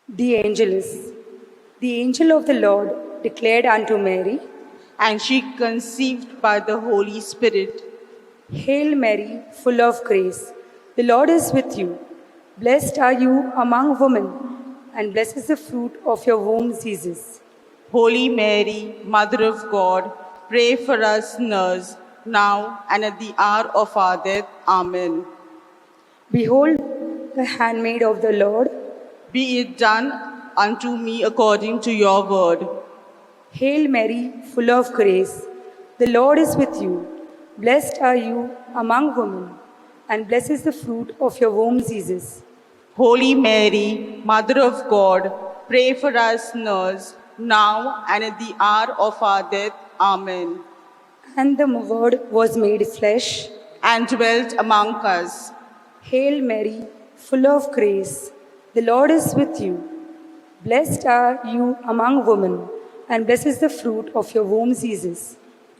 The Angelus. The angel of the Lord declared unto Mary, and she conceived by the Holy Spirit. Hail Mary, full of grace, the Lord is with you. Blessed are you among women, and blessed is the fruit of your womb, Jesus. Holy Mary, Mother of God, pray for us sinners, now and at the hour of our death. Amen. Behold, the handmaid of the Lord. Be it done unto me according to your word. Hail Mary, full of grace, the Lord is with you. Blessed are you among women, and blessed is the fruit of your womb, Jesus. Holy Mary, Mother of God, pray for us sinners, now and at the hour of our death. Amen. And the Word was made flesh. And dwelt among us. Hail Mary, full of grace, the Lord is with you. Blessed are you among women, and blessed is the fruit of your womb, Jesus.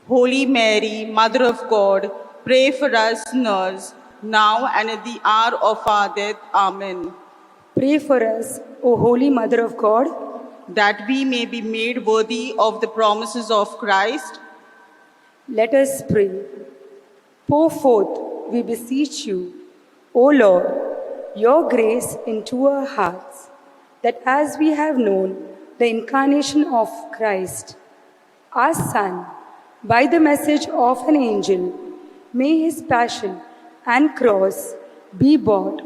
Holy Mary, Mother of God, pray for us sinners, now and at the hour of our death. Amen. Pray for us, O Holy Mother of God, that we may be made worthy of the promises of Christ. Let us pray. Pour forth, we beseech you, O Lord, your grace into our hearts, that as we have known the incarnation of Christ, our Son, by the message of an angel, may his passion and cross be brought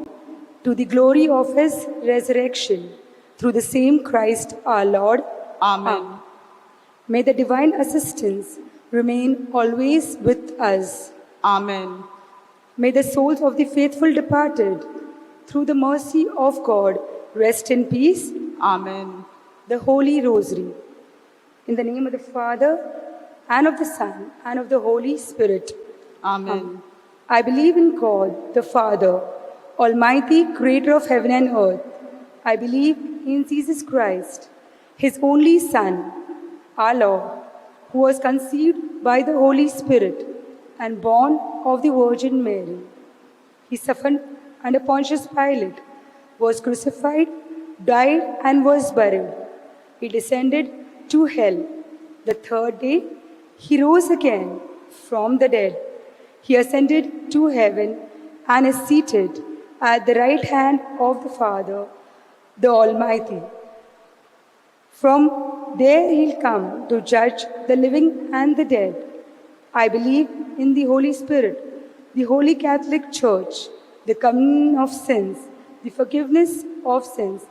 to the glory of his resurrection through the same Christ our Lord. Amen. May the divine assistance remain always with us. Amen. May the souls of the faithful departed, through the mercy of God, rest in peace. Amen. The Holy Rosary. In the name of the Father, and of the Son, and of the Holy Spirit. Amen. I believe in God, the Father, Almighty, creator of heaven and earth. I believe in Jesus Christ, his only Son, our Lord, who was conceived by the Holy Spirit and born of the Virgin Mary. He suffered under Pontius Pilate, was crucified, died, and was buried. He descended to hell. The third day, he rose again from the dead. He ascended to heaven and is seated at the right hand of the Father, the Almighty. From there he'll come to judge the living and the dead. I believe in the Holy Spirit, the Holy Catholic Church, the communion of sins, the forgiveness of sins,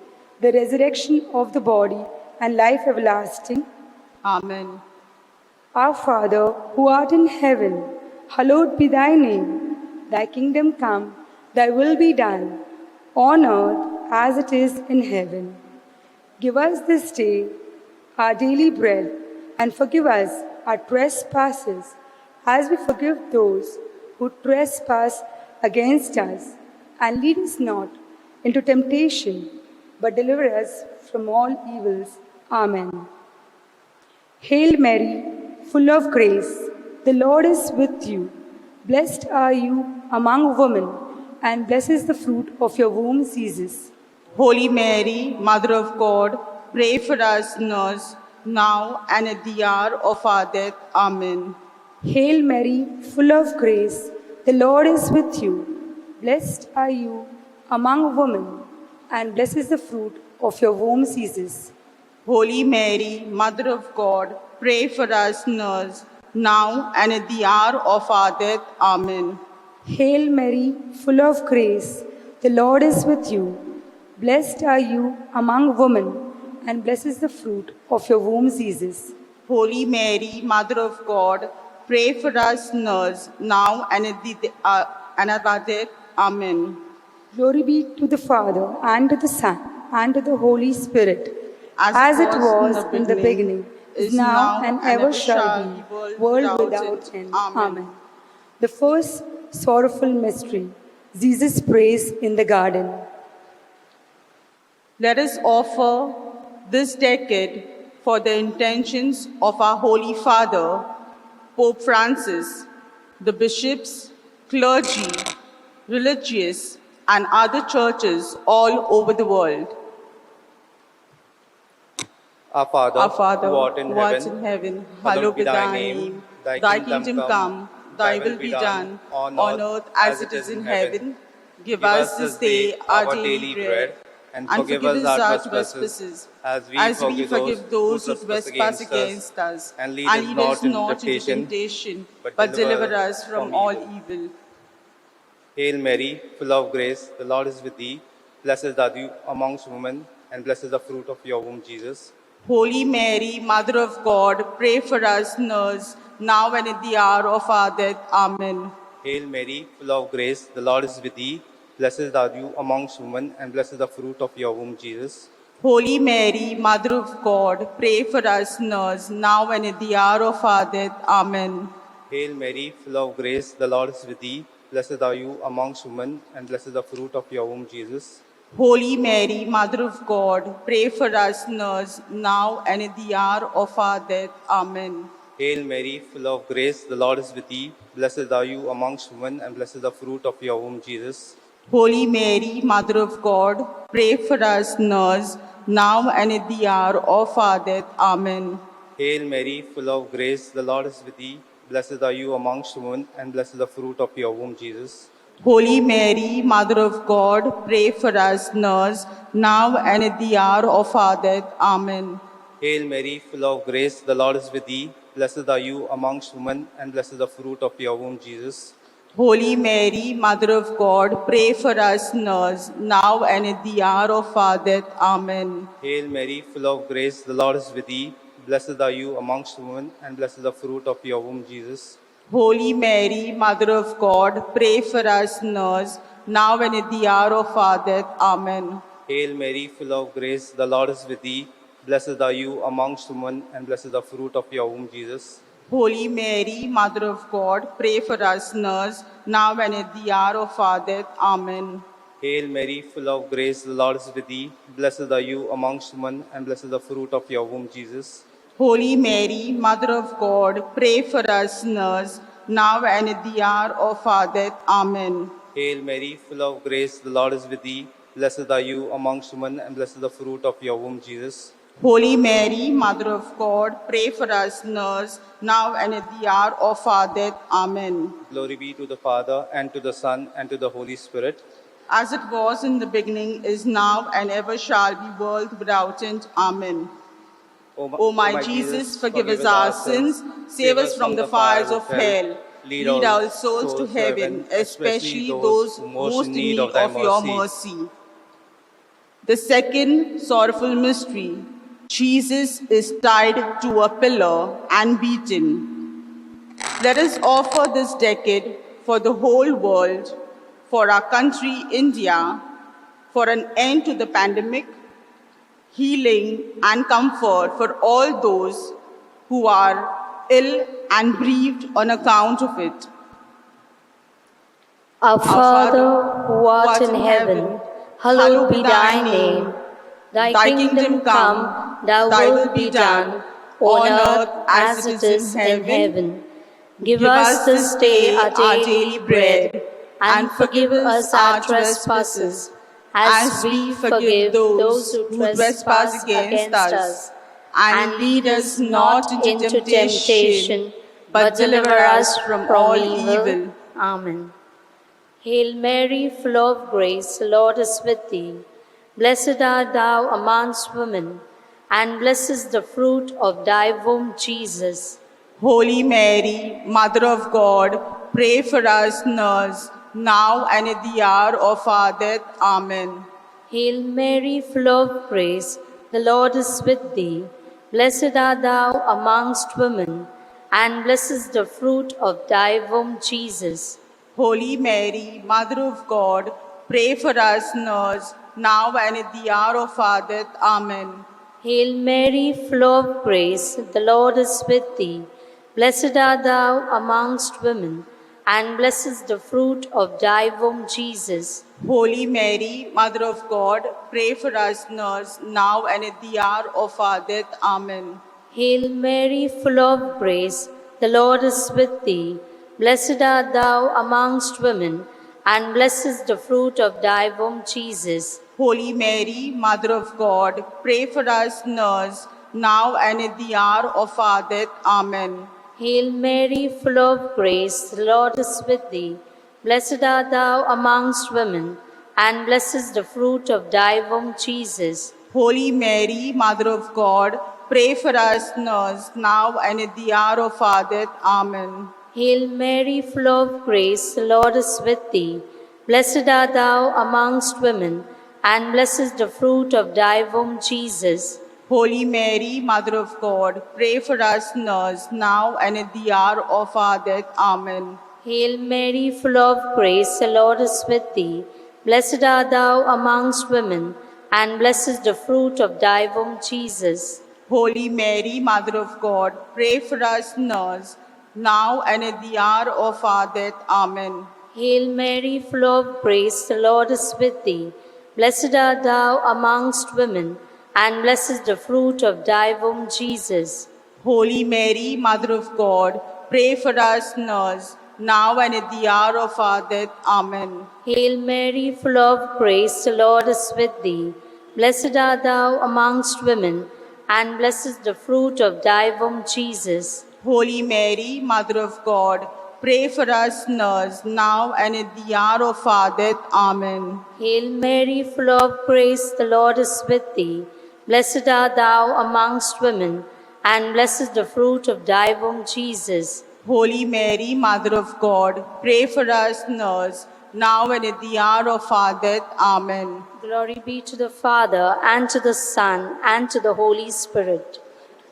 the resurrection of the body, and life everlasting. Amen. Our Father, who art in heaven, hallowed be thy name. Thy kingdom come, thy will be done, on earth as it is in heaven. Give us this day our daily bread, and forgive us our trespasses, as we forgive those who trespass against us. And lead us not into temptation, but deliver us from all evils. Amen. Hail Mary, full of grace, the Lord is with you. Blessed are you among women, and blessed is the fruit of your womb, Jesus. Holy Mary, Mother of God, pray for us sinners, now and at the hour of our death. Amen. Hail Mary, full of grace, the Lord is with you. Blessed are you among women, and blessed is the fruit of your womb, Jesus. Holy Mary, Mother of God, pray for us sinners, now and at the hour of our death. Amen. Hail Mary, full of grace, the Lord is with you. Blessed are you among women, and blessed is the fruit of your womb, Jesus. Holy Mary, Mother of God, pray for us sinners, now and at our death. Amen. Glory be to the Father, and to the Son, and to the Holy Spirit, as it was in the beginning, is now, and ever shall be, world without end. Amen. The first sorrowful mystery, Jesus prays in the garden. Let us offer this decade for the intentions of our Holy Father, Pope Francis, the bishops, clergy, religious, and other churches all over the world. Our Father, Our Father, who art in who art heaven, in heaven, hallowed be thy name. Thy kingdom come, thy will be done, on earth as it is in heaven. Give us this day our daily bread, and forgive us our trespasses, as we forgive those who trespass against us. and lead And us lead us not into not into temptation, temptation, but but deliver deliver us us from from all evil. evil. Hail Mary, full of grace, the Lord is with thee. Blessed are thou amongst women, and blessed is the fruit of your womb, Jesus. Holy Mary, Mother of God, pray for us sinners, now and at the hour of our death. Amen. Hail Mary, full of grace, the Lord is with thee. Blessed are you amongst women, and blessed is the fruit of your womb, Jesus. Holy Mary, Mother of God, pray for us sinners, now and at the hour of our death. Amen. Hail Mary, full of grace, the Lord is with thee. Blessed are you amongst women, and blessed is the fruit of your womb, Jesus. Holy Mary, Mother of God, pray for us sinners, now and at the hour of our death. Amen. Hail Mary, full of grace, the Lord is with thee. Blessed are you amongst women, and blessed is the fruit of your womb, Jesus. Holy Mary, Mother of God, pray for us sinners, now and at the hour of our death. Amen. Hail Mary, full of grace, the Lord is with thee. Blessed are you amongst women, and blessed is the fruit of your womb, Jesus. Holy Mary, Mother of God, pray for us sinners, now and at the hour of our death. Amen. Hail Mary, full of grace, the Lord is with thee. Blessed are you amongst women, and blessed is the fruit of your womb, Jesus. Holy Mary, Mother of God, pray for us sinners, now and at the hour of our death. Amen. Hail Mary, full of grace, the Lord is with thee. Blessed are you amongst women, and blessed is the fruit of your womb, Jesus. Holy Mary, Mother of God, pray for us sinners, now and at the hour of our death. Amen. Hail Mary, full of grace, the Lord is with thee. Blessed are you amongst women, and blessed is the fruit of your womb, Jesus. Holy Mary, Mother of God, pray for us sinners, now and at the hour of our death. Amen. Hail Mary, full of grace, the Lord is with thee. Blessed are you amongst women, and blessed is the fruit of your womb, Jesus. Holy Mary, Mother of God, pray for us sinners, now and at the hour of our death. Amen. Hail Mary, full of grace, the Lord is with thee. Blessed are you amongst women, and blessed is the fruit of your womb, Jesus. Holy Mary, Mother of God, pray for us sinners, now and at the hour of our death. Amen. Glory be to the Father, and to the Son, and to the Holy Spirit. As it was in the beginning, is now, and ever shall be, world without end. Amen. O my Jesus, forgive us our sins, save us from the fires of hell. Lead our souls to heaven, especially those most in need of your mercy. The second sorrowful mystery, Jesus is tied to a pillar and beaten. Let us offer this decade for the whole world, for our country, India, for an end to the pandemic, healing and comfort for all those who are ill and bereaved on account of it. Our Father, who art in heaven, hallowed be thy name. Thy kingdom come, thy will be done, on earth as it is in heaven. Give us this day our daily bread, and forgive us our trespasses, as we forgive those who trespass against us. And lead us not into temptation, but deliver us from all evil. Amen. Hail Mary, full of grace, the Lord is with thee. Blessed art thou amongst women, and blessed is the fruit of thy womb, Jesus. Holy Mary, Mother of God, pray for us sinners, now and at the hour of our death. Amen. Hail Mary, full of grace, the Lord is with thee. Blessed art thou amongst women, and blessed is the fruit of thy womb, Jesus. Holy Mary, Mother of God, pray for us sinners, now and at the hour of our death. Amen. Hail Mary, full of grace, the Lord is with thee. Blessed art thou amongst women, and blessed is the fruit of thy womb, Jesus. Holy Mary, Mother of God, pray for us sinners, now and at the hour of our death. Amen. Hail Mary, full of grace, the Lord is with thee. Blessed art thou amongst women, and blessed is the fruit of thy womb, Jesus. Holy Mary, Mother of God, pray for us sinners, now and at the hour of our death. Amen. Hail Mary, full of grace, the Lord is with thee. Blessed art thou amongst women, and blessed is the fruit of thy womb, Jesus. Holy Mary, Mother of God, pray for us sinners, now and at the hour of our death. Amen. Hail Mary, full of grace, the Lord is with thee. Blessed art thou amongst women, and blessed is the fruit of thy womb, Jesus. Holy Mary, Mother of God, pray for us sinners, now and at the hour of our death. Amen. Hail Mary, full of grace, the Lord is with thee. Blessed art thou amongst women, and blessed is the fruit of thy womb, Jesus. Holy Mary, Mother of God, pray for us sinners, now and at the hour of our death. Amen. Hail Mary, full of grace, the Lord is with thee. Blessed art thou amongst women, and blessed is the fruit of thy womb, Jesus. Holy Mary, Mother of God, pray for us sinners, now and at the hour of our death. Amen. Hail Mary, full of grace, the Lord is with thee. Blessed art thou amongst women, and blessed is the fruit of thy womb, Jesus. Holy Mary, Mother of God, pray for us sinners, now and at the hour of our death. Amen. Hail Mary, full of grace, the Lord is with thee. Blessed art thou amongst women, and blessed is the fruit of thy womb, Jesus. Holy Mary, Mother of God, pray for us sinners, now and at the hour of our death. Amen. Glory be to the Father, and to the Son, and to the Holy Spirit.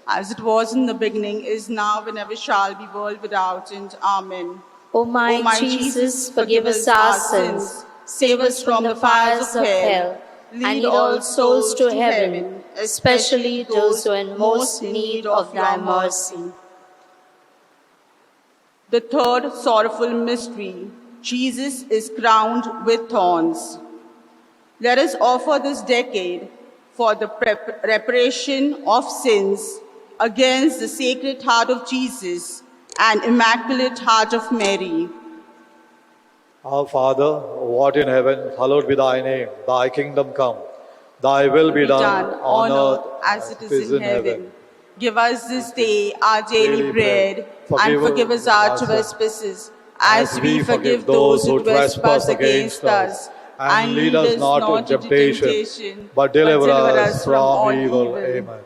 As it was in the beginning, is now, and ever shall be, world without end. Amen. O my Jesus, forgive us our sins, save us from the fires of hell, and lead all souls to heaven, especially those who are in most need of thy mercy. The third sorrowful mystery, Jesus is crowned with thorns. Let us offer this decade for the reparation of sins against the Sacred Heart of Jesus and Immaculate Heart of Mary. Our Father, who art in heaven, hallowed be thy name. Thy kingdom come. Thy will be done on earth as it is in heaven. Give us this day our daily bread, and forgive us our trespasses, as we forgive those who trespass against us. And lead us not into temptation, but deliver us from all evil. Amen.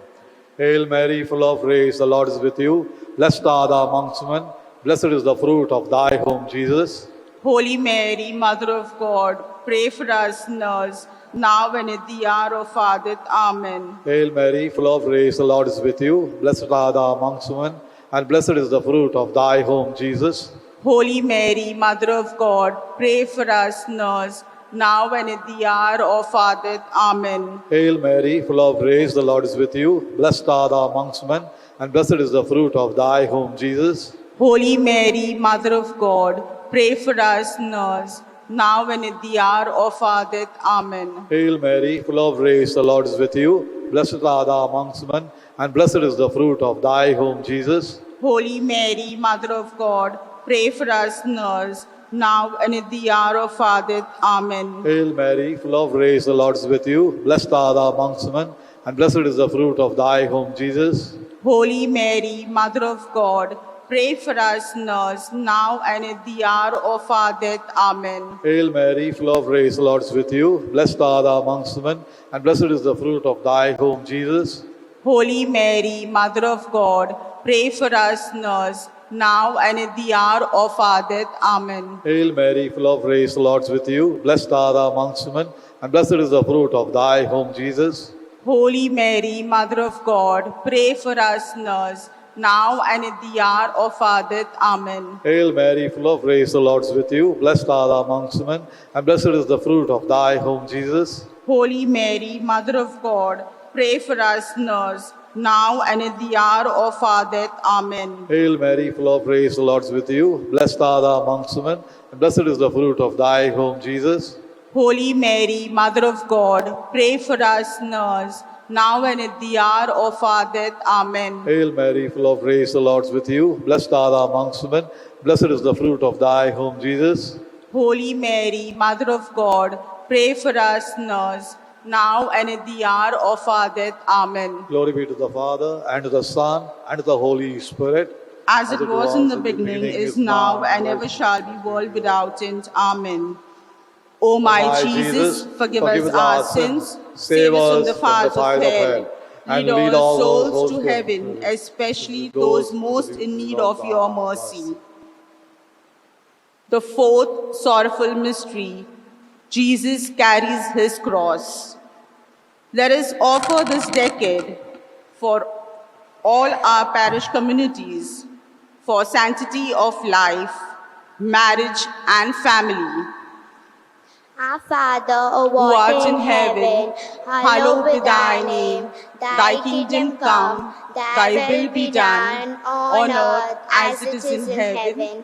Hail Mary, full of grace, the Lord is with you. Blessed art thou amongst women. Blessed is the fruit of thy womb, Jesus. Holy Mary, Mother of God, pray for us sinners, now and at the hour of our death. Amen. Hail Mary, full of grace, the Lord is with you. Blessed art thou amongst women, and blessed is the fruit of thy womb, Jesus. Holy Mary, Mother of God, pray for us sinners, now and at the hour of our death. Amen. Hail Mary, full of grace, the Lord is with you. Blessed art thou amongst men, and blessed is the fruit of thy womb, Jesus. Holy Mary, Mother of God, pray for us sinners, now and at the hour of our death. Amen. Hail Mary, full of grace, the Lord is with you. Blessed art thou amongst men, and blessed is the fruit of thy womb, Jesus. Holy Mary, Mother of God, pray for us sinners, now and at the hour of our death. Amen. Hail Mary, full of grace, the Lord is with you. Blessed art thou amongst men, and blessed is the fruit of thy womb, Jesus. Holy Mary, Mother of God, pray for us sinners, now and at the hour of our death. Amen. Hail Mary, full of grace, the Lord is with you. Blessed art thou amongst men, and blessed is the fruit of thy womb, Jesus. Holy Mary, Mother of God, pray for us sinners, now and at the hour of our death. Amen. Hail Mary, full of grace, the Lord is with you. Blessed art thou amongst women, and blessed is the fruit of thy womb, Jesus. Holy Mary, Mother of God, pray for us sinners, now and at the hour of our death. Amen. Hail Mary, full of grace, the Lord is with you. Blessed art thou amongst women, and blessed is the fruit of thy womb, Jesus. Holy Mary, Mother of God, pray for us sinners, now and at the hour of our death. Amen. Hail Mary, full of grace, the Lord is with you. Blessed art thou amongst women, and blessed is the fruit of thy womb, Jesus. Holy Mary, Mother of God, pray for us sinners, now and at the hour of our death. Amen. Hail Mary, full of grace, the Lord is with you. Blessed art thou amongst women, blessed is the fruit of thy womb, Jesus. Holy Mary, Mother of God, pray for us sinners, now and at the hour of our death. Amen. Glory be to the Father, and to the Son, and to the Holy Spirit. As it was in the beginning, is now, and ever shall be, world without end. Amen. O my Jesus, forgive us our sins, save us from the fires of hell, lead all souls to heaven, especially those most in need of your mercy. The fourth sorrowful mystery, Jesus carries his cross. Let us offer this decade for all our parish communities, for sanctity of life, marriage and family. Our Father, Who art in heaven, hallowed be thy name. Thy kingdom come, thy will be done, on earth as it is in heaven.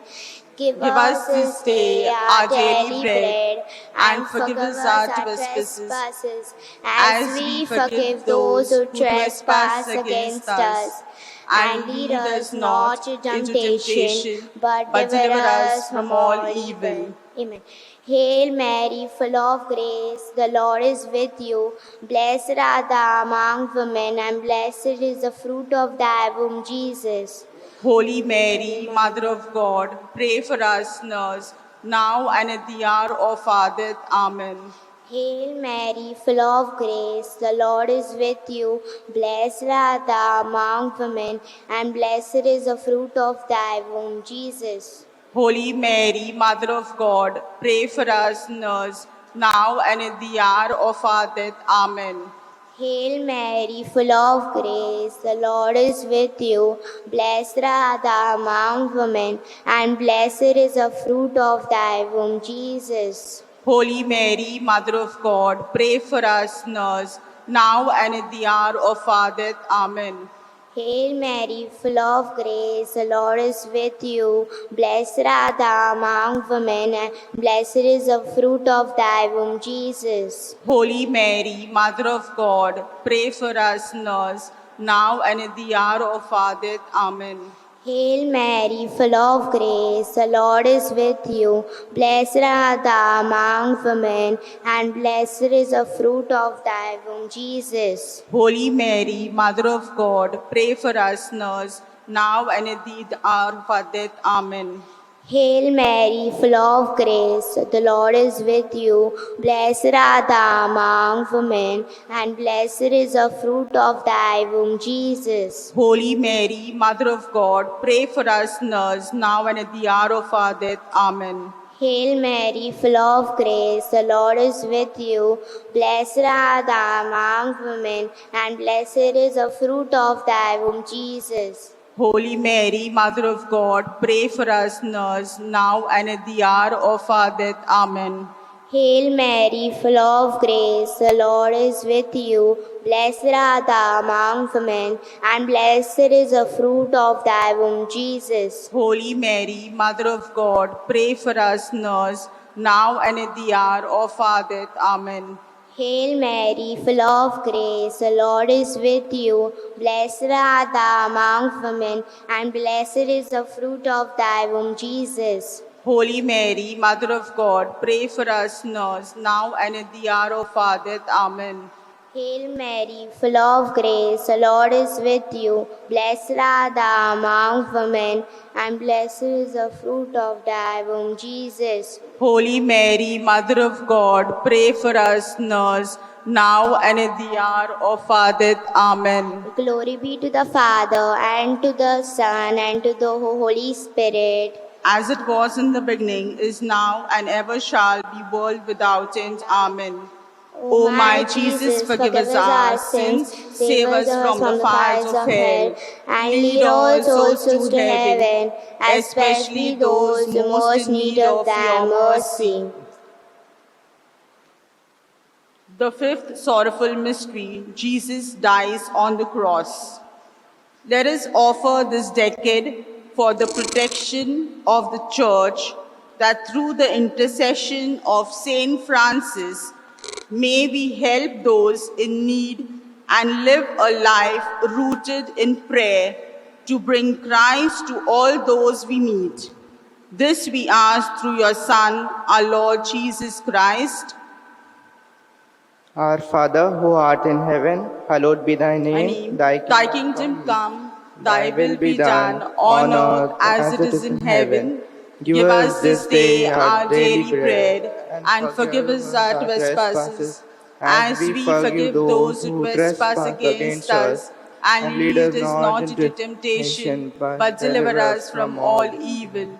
Give us this day our daily bread, and forgive us our trespasses, trespasses, as we forgive those who trespass against us. And lead us not into temptation, but deliver us from all evil. Amen. Hail Mary, full of grace, the Lord is with you. Blessed art thou among women, and blessed is the fruit of thy womb, Jesus. Holy Mary, Mother of God, pray for us sinners, now and at the hour of our death. Amen. Hail Mary, full of grace, the Lord is with you. Blessed art thou among women, and blessed is the fruit of thy womb, Jesus. Holy Mary, Mother of God, pray for us sinners, now and at the hour of our death. Amen. Hail Mary, full of grace, the Lord is with you. Blessed art thou among women, and blessed is the fruit of thy womb, Jesus. Holy Mary, Mother of God, pray for us sinners, now and at the hour of our death. Amen. Hail Mary, full of grace, the Lord is with you. Blessed art thou among women, and blessed is the fruit of thy womb, Jesus. Holy Mary, Mother of God, pray for us sinners, now and at the hour of our death. Amen. Hail Mary, full of grace, the Lord is with you. Blessed art thou among women, and blessed is the fruit of thy womb, Jesus. Holy Mary, Mother of God, pray for us sinners, now and at the hour of our death. Amen. Hail Mary, full of grace, the Lord is with you. Blessed art thou among women, and blessed is the fruit of thy womb, Jesus. Holy Mary, Mother of God, pray for us sinners, now and at the hour of our death. Amen. Hail Mary, full of grace, the Lord is with you. Blessed art thou among women, and blessed is the fruit of thy womb, Jesus. Holy Mary, Mother of God, pray for us sinners, now and at the hour of our death. Amen. Hail Mary, full of grace, the Lord is with you. Blessed art thou among women, and blessed is the fruit of thy womb, Jesus. Holy Mary, Mother of God, pray for us sinners, now and at the hour of our death. Amen. Hail Mary, full of grace, the Lord is with you. Blessed art thou among women, and blessed is the fruit of thy womb, Jesus. Holy Mary, Mother of God, pray for us sinners, now and at the hour of our death. Amen. Hail Mary, full of grace, the Lord is with you. Blessed art thou among women, and blessed is the fruit of thy womb, Jesus. Holy Mary, Mother of God, pray for us sinners, now and at the hour of our death. Amen. Glory be to the Father, and to the Son, and to the Holy Spirit. As it was in the beginning, is now, and ever shall be, world without end. Amen. O my Jesus, forgive us our sins, save us from the fires of hell, and lead all souls to heaven, especially those who most need of thy mercy. The fifth sorrowful mystery, Jesus dies on the cross. Let us offer this decade for the protection of the Church, that through the intercession of Saint Francis, may we help those in need and live a life rooted in prayer to bring Christ to all those we meet. This we ask through your Son, our Lord Jesus Christ. Our Father who art in heaven, hallowed be thy Thy name. name, Thy thy kingdom kingdom come, thy will be done on earth as it is in heaven. Give us this day our daily bread, and forgive us our trespasses, as we forgive those who trespass against us. And lead us not into temptation, but deliver us from all evil.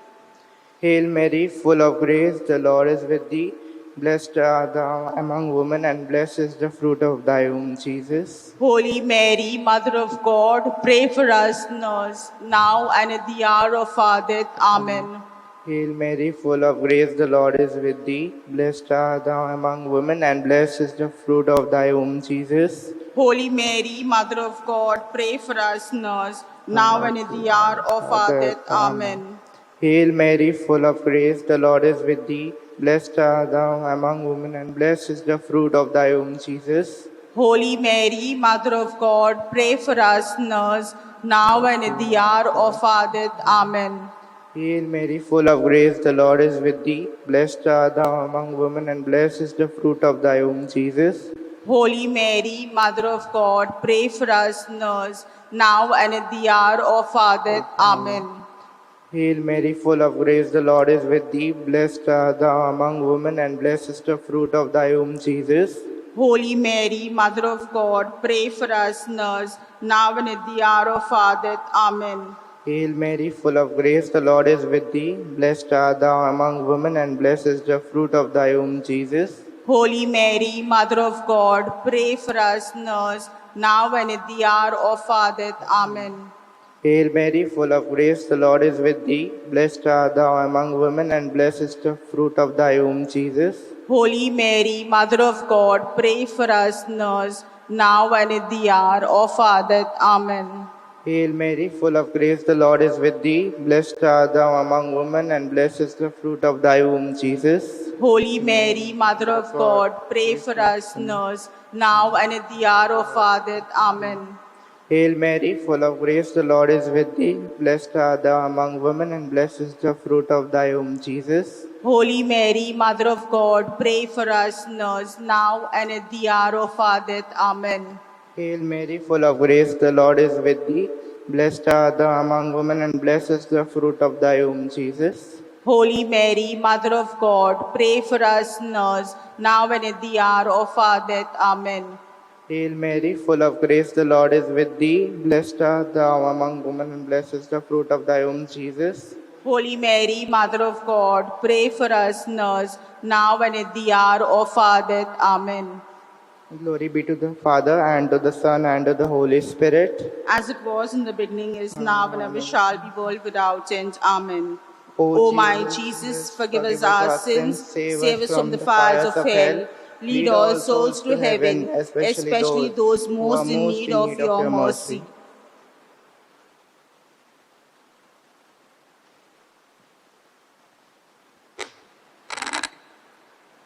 Hail Mary, full of grace, the Lord is with thee. Blessed art thou among women, and blessed is the fruit of thy womb, Jesus. Holy Mary, Mother of God, pray for us sinners, now and at the hour of our death. Amen. Hail Mary, full of grace, the Lord is with thee. Blessed art thou among women, and blessed is the fruit of thy womb, Jesus. Holy Mary, Mother of God, pray for us sinners, now and at the hour of our death. Amen. Hail Mary, full of grace, the Lord is with thee. Blessed art thou among women, and blessed is the fruit of thy womb, Jesus. Holy Mary, Mother of God, pray for us sinners, now and at the hour of our death. Amen. Hail Mary, full of grace, the Lord is with thee. Blessed art thou among women, and blessed is the fruit of thy womb, Jesus. Holy Mary, Mother of God, pray for us sinners, now and at the hour of our death. Amen. Hail Mary, full of grace, the Lord is with thee. Blessed art thou among women, and blessed is the fruit of thy womb, Jesus. Holy Mary, Mother of God, pray for us sinners, now and at the hour of our death. Amen. Hail Mary, full of grace, the Lord is with thee. Blessed art thou among women, and blessed is the fruit of thy womb, Jesus. Holy Mary, Mother of God, pray for us sinners, now and at the hour of our death. Amen. Hail Mary, full of grace, the Lord is with thee. Blessed art thou among women, and blessed is the fruit of thy womb, Jesus. Holy Mary, Mother of God, pray for us sinners, now and at the hour of our death. Amen. Hail Mary, full of grace, the Lord is with thee. Blessed art thou among women, and blessed is the fruit of thy womb, Jesus. Holy Mary, Mother of God, pray for us sinners, now and at the hour of our death. Amen. Hail Mary, full of grace, the Lord is with thee. Blessed art thou among women, and blessed is the fruit of thy womb, Jesus. Holy Mary, Mother of God, pray for us sinners, now and at the hour of our death. Amen. Hail Mary, full of grace, the Lord is with thee. Blessed art thou among women, and blessed is the fruit of thy womb, Jesus. Holy Mary, Mother of God, pray for us sinners, now and at the hour of our death. Amen. Hail Mary, full of grace, the Lord is with thee. Blessed art thou among women, and blessed is the fruit of thy womb, Jesus. Holy Mary, Mother of God, pray for us sinners, now and at the hour of our death. Amen. Glory be to the Father, and to the Son, and to the Holy Spirit. As it was in the beginning, is now, and ever shall be, world without end. Amen. O O my Jesus, forgive us our sins, save us from the fires of hell, lead all souls to heaven, especially those most in need of your mercy.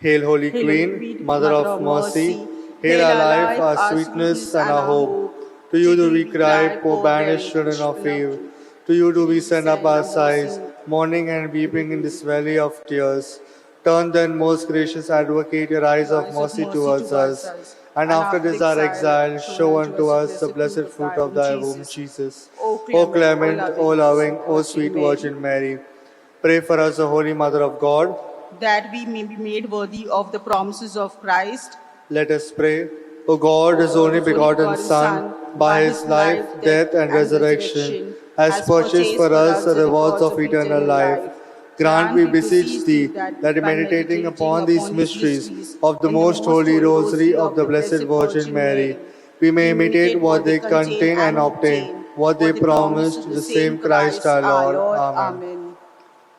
Hail, Holy Hail, Queen, Mother of Mercy. Hail our life, our sweetness, and our hope. To you do we cry, poor banished children of Eve. To you do we send up our sighs, mourning and weeping in this valley of tears. Turn then, most gracious Advocate, your eyes of mercy towards us. And after this our exile, show unto us the blessed fruit of thy womb, Jesus. O clement, O loving, O sweet Virgin Mary. Pray for us, O Holy Mother of God. That we may be made worthy of the promises of Christ. Let us pray. O God, His only begotten Son, by His life, death, and resurrection, has purchased for us the rewards of eternal life. Grant, we beseech Thee, that meditating upon these mysteries of the most holy Rosary of the Blessed Virgin Mary, we may imitate what they contain and obtain what they promise to the same Christ our Lord. Amen.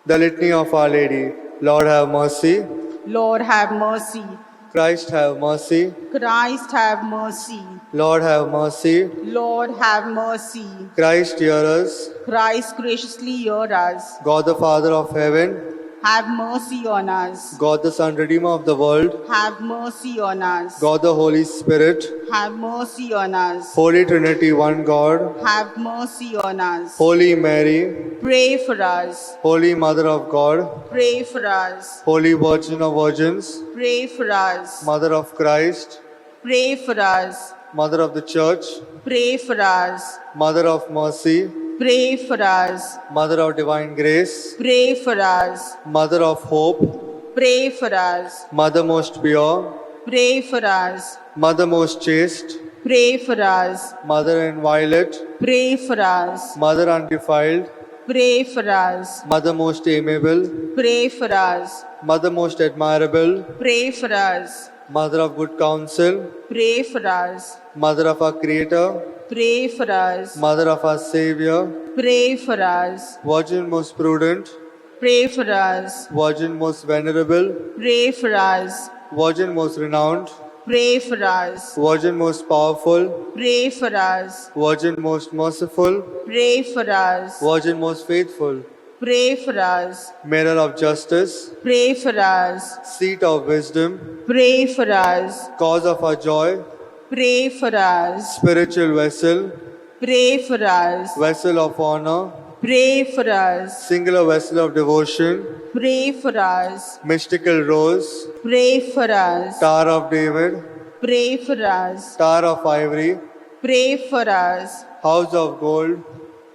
The Litany of Our Lady. Lord, have mercy. Lord, have mercy. Christ, have mercy. Christ, have mercy. Lord, have mercy. Lord, have mercy. Christ, hear us. Christ, graciously hear us. God, the Father of heaven, Have mercy on us. God, the Son, Redeemer of the world, Have mercy on us. God, the Holy Spirit, Have mercy on us. Holy Trinity, one God, Have mercy on us. Holy Mary, Pray for us. Holy Mother of God, Pray for us. Holy Virgin of Virgins, Pray for us. Mother of Christ, pray for us. Mother of the Church, Pray for us. Mother of Mercy, Pray for us. Mother of Divine Grace, Pray for us. Mother of Hope, Pray for us. Mother most pure, Pray for us. Mother most chaste, Pray for us. Mother inviolate, Pray for us. Mother undefiled, Pray for us. Mother most amiable, Pray for us. Mother most admirable, Pray for us. Mother of good counsel, Pray for us. Mother of our Creator, Pray for us. Mother of our Savior, Pray for us. Virgin most prudent, Pray for us. Virgin most venerable, Pray for us. Virgin most renowned, Pray for us. Virgin most powerful, Pray for us. Virgin most merciful, Pray for us. Virgin most faithful, Pray for us. Mirror of justice, Pray for us. Seat of wisdom, Pray for us. Cause of our joy, Pray for us. Spiritual vessel, Pray for us. Vessel of honor, Pray for us. Singular vessel of devotion, Pray for us. Mystical rose, Pray for us. Tower of David, Pray for us. Tower of ivory, Pray for us. House of gold,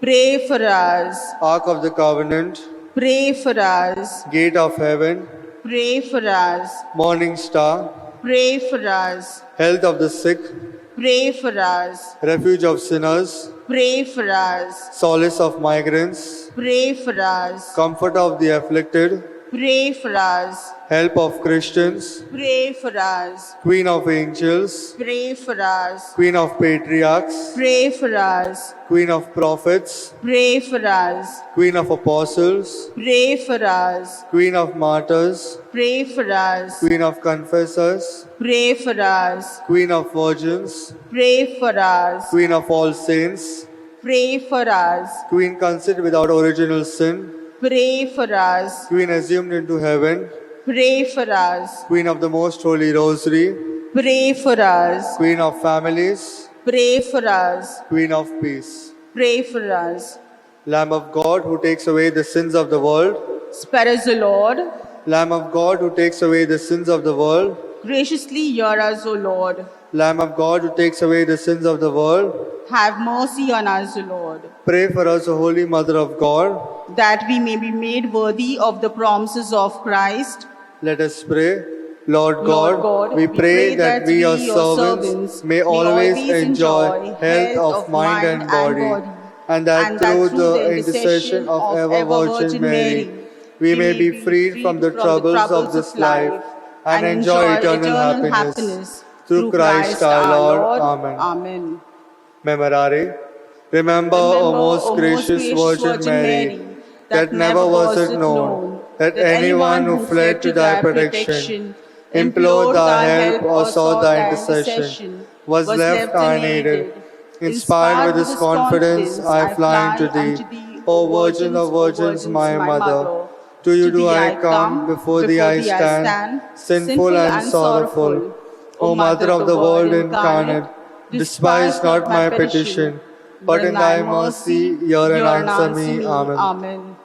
Pray for us. Ark of the covenant, Pray for us. Gate of heaven, Pray for us. Morning star, Pray for us. Health of the sick, Pray for us. Refuge of sinners, Pray for us. Solace of migrants, Pray for us. Comfort of the afflicted, Pray for us. Help of Christians, Pray for us. Queen of angels, Pray for us. Queen of patriarchs, Pray for us. Queen of prophets, Pray for us. Queen of apostles, Pray for us. Queen of martyrs, Pray for us. Queen of confessors, Pray for us. Queen of virgins, Pray for us. Queen of all saints, Pray for us. Queen conceived without original sin, Pray for us. Queen assumed into heaven, Pray for us. Queen of the most holy rosary, Pray for us. Queen of families, Pray for us. Queen of peace. Pray for us. Lamb of God who takes away the sins of the world, Spare us, O Lord. Lamb of God who takes away the sins of the world, Graciously hear us, O Lord. Lamb of God who takes away the sins of the world, Have mercy on us, O Lord, pray for us, O Holy Mother of God. that we may be made worthy of the promises of Christ. Let us pray. Lord God, we pray that we, your servants, may always enjoy health of mind and body, and that through the intercession of ever Virgin Mary, we may be freed from the troubles of this life and enjoy eternal happiness. Through Christ our Lord. Amen. Amen. Memorare. Remember, O most gracious Virgin Mary, that never was it known that anyone who fled to thy protection, implored thy help, or sought thy intercession, was left unaided. Inspired with this confidence, I fly unto thee, O Virgin of Virgins, my Mother. To you do I come, before thee I stand, sinful and sorrowful. O Mother of the world incarnate, despise not my petition, but in thy mercy hear and answer me. Amen. Amen.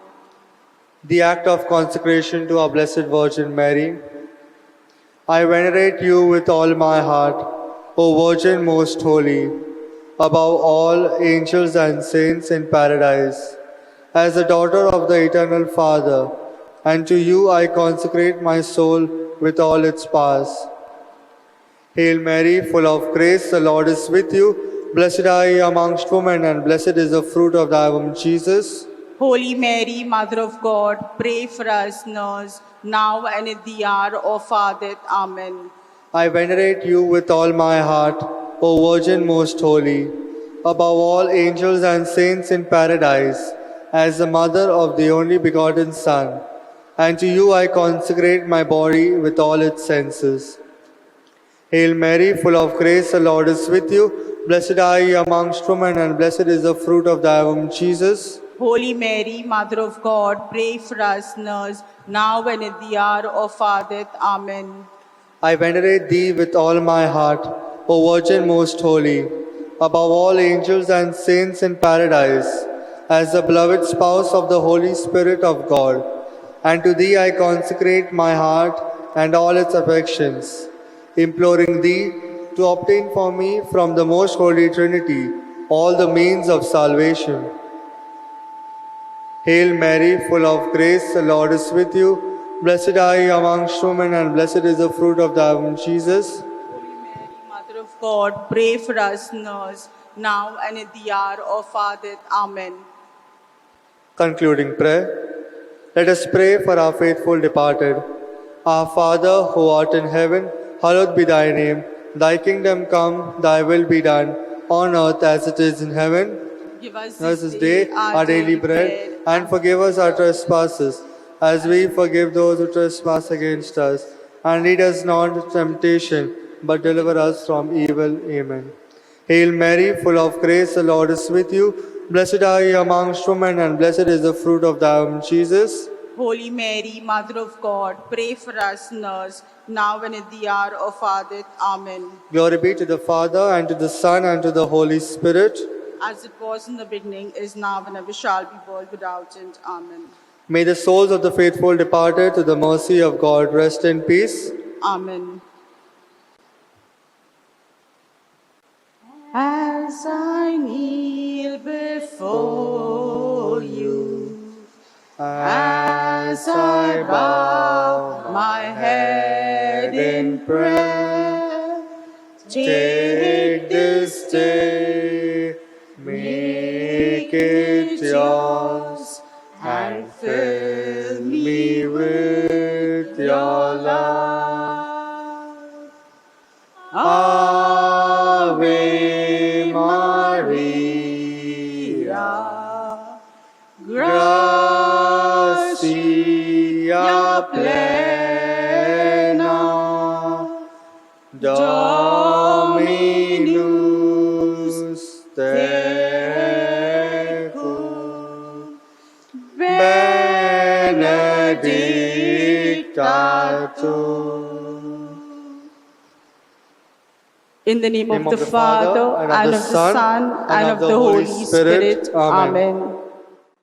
The act of consecration to our Blessed Virgin Mary. I venerate you with all my heart, O Virgin most holy, above all angels and saints in paradise. As the daughter of the eternal Father, and to you I consecrate my soul with all its powers. Hail Mary, full of grace, the Lord is with you. Blessed are you amongst women, and blessed is the fruit of thy womb, Jesus. Holy Mary, Mother of God, pray for us sinners, now and at the hour of our death. Amen. I venerate you with all my heart, O Virgin most holy, above all angels and saints in paradise, as the mother of the only begotten Son. And to you I consecrate my body with all its senses. Hail Mary, full of grace, the Lord is with you. Blessed are you amongst women, and blessed is the fruit of thy womb, Jesus. Holy Mary, Mother of God, pray for us sinners, now and at the hour of our death. Amen. I venerate thee with all my heart, O Virgin most holy, above all angels and saints in paradise, as the beloved spouse of the Holy Spirit of God. And to thee I consecrate my heart and all its affections, imploring thee, to obtain for me from the most holy Trinity all the means of salvation. Hail Mary, full of grace, the Lord is with you. Blessed are you amongst women, and blessed is the fruit of thy womb, Jesus. Holy Mary, Mother of God, pray for us sinners, now and at the hour of our death. Amen. Concluding prayer. Let us pray for our faithful departed. Our Father, who art in heaven, hallowed be thy name. Thy kingdom come, thy will be done, on earth as it is in heaven. Give us Give us this day our daily bread, and forgive us our trespasses, as we forgive those who trespass against us. And lead us not into temptation, but deliver us from evil. Amen. Hail Mary, full of grace, the Lord is with you. Blessed are you amongst women, and blessed is the fruit of thy womb, Jesus. Holy Mary, Mother of God, pray for us sinners, now and at the hour of our death. Amen. Glory be to the Father, and to the Son, and to the Holy Spirit. As it was in the beginning, is now, and ever shall be, world without end. Amen. May the souls of the faithful departed to the mercy of God rest in peace. Amen. As I kneel before you, as I bow my head in prayer, Take this day, make it yours, and fill me with your love. Ave Maria, gracia plena, Dominus tecum, benedicta tu. In the name of the Father, and of the Son, and of the Holy Spirit. Amen.